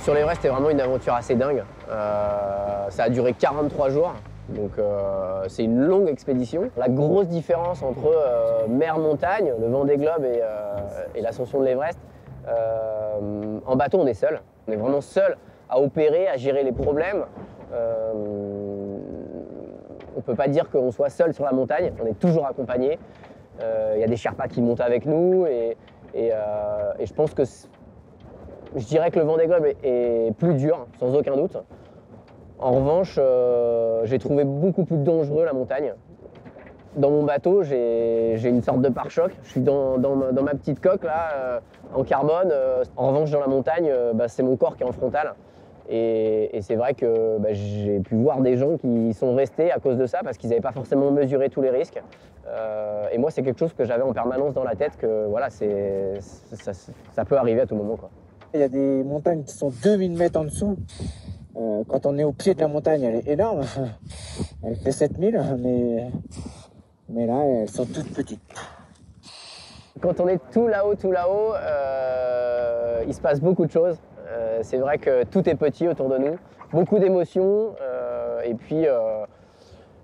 Sur l'Everest, c'était vraiment une aventure assez dingue. Ça a duré 43 jours, donc c'est une longue expédition. La grosse différence entre mer-montagne, le Vendée Globe et l'ascension de l'Everest, en bateau, on est seul. On est vraiment seul à opérer, à gérer les problèmes. On ne peut pas dire qu'on soit seul sur la montagne, on est toujours accompagné. Il y a des Sherpas qui montent avec nous et je pense que je dirais que le Vendée Globe est plus dur, sans aucun doute. En revanche, j'ai trouvé beaucoup plus dangereux la montagne. Dans mon bateau, j'ai une sorte de pare-choc. Je suis dans ma petite coque là, en carbone. En revanche, dans la montagne, c'est mon corps qui est en frontal. Et c'est vrai que j'ai pu voir des gens qui sont restés à cause de ça parce qu'ils n'avaient pas forcément mesuré tous les risques. Et moi, c'est quelque chose que j'avais en permanence dans la tête que voilà, ça peut arriver à tout moment, quoi. Il y a des montagnes qui sont 2000 mètres en dessous. Quand on est au pied de la montagne, elle est énorme. Elle fait 7000, mais là, elles sont toutes petites. Quand on est tout là-haut, il se passe beaucoup de choses. C'est vrai que tout est petit autour de nous, beaucoup d'émotions et puis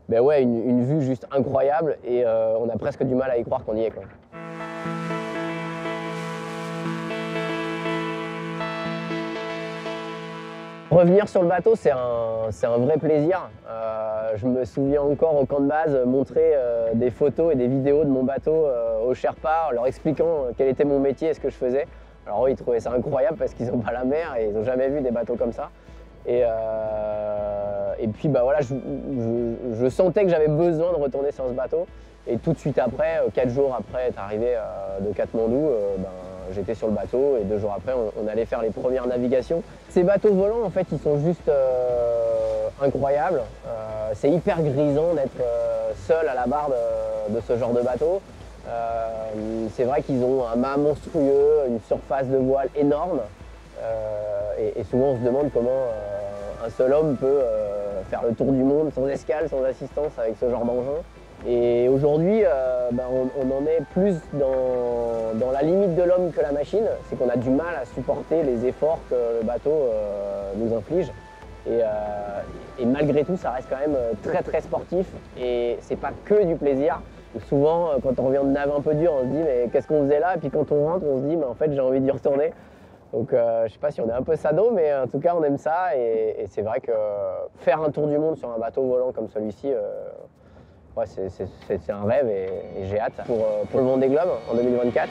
ouais, une vue juste incroyable et on a presque du mal à y croire qu'on y est, quoi. Revenir sur le bateau, c'est un vrai plaisir. Je me souviens encore au camp de base montrer des photos et des vidéos de mon bateau aux Sherpas, leur expliquant quel était mon métier et ce que je faisais. Alors eux, ils trouvaient ça incroyable parce qu'ils n'ont pas la mer et ils n'ont jamais vu des bateaux comme ça. Et puis voilà, je sentais que j'avais besoin de retourner sur ce bateau. Et tout de suite après, 4 jours après être arrivé de Katmandou, j'étais sur le bateau et 2 jours après, on allait faire les premières navigations. Ces bateaux volants, en fait, ils sont juste incroyables. C'est hyper grisant d'être seul à la barre de ce genre de bateau. C'est vrai qu'ils ont un mât monstrueux, une surface de voile énorme. Et souvent, on se demande comment un seul homme peut faire le tour du monde sans escale, sans assistance avec ce genre d'engin. Et aujourd'hui, on en est plus dans la limite de l'homme que la machine. C'est qu'on a du mal à supporter les efforts que le bateau nous inflige. Et malgré tout, ça reste quand même très très sportif. Et c'est pas que du plaisir. Souvent, quand on revient de nave un peu dur, on se dit mais qu'est-ce qu'on faisait là? Et puis quand on rentre, on se dit mais en fait j'ai envie d'y retourner. Donc je sais pas si on est un peu sado, mais en tout cas on aime ça. Et c'est vrai que faire un tour du monde sur un bateau volant comme celui-ci, ouais, c'est un rêve et j'ai hâte pour le Vendée Globe en 2024.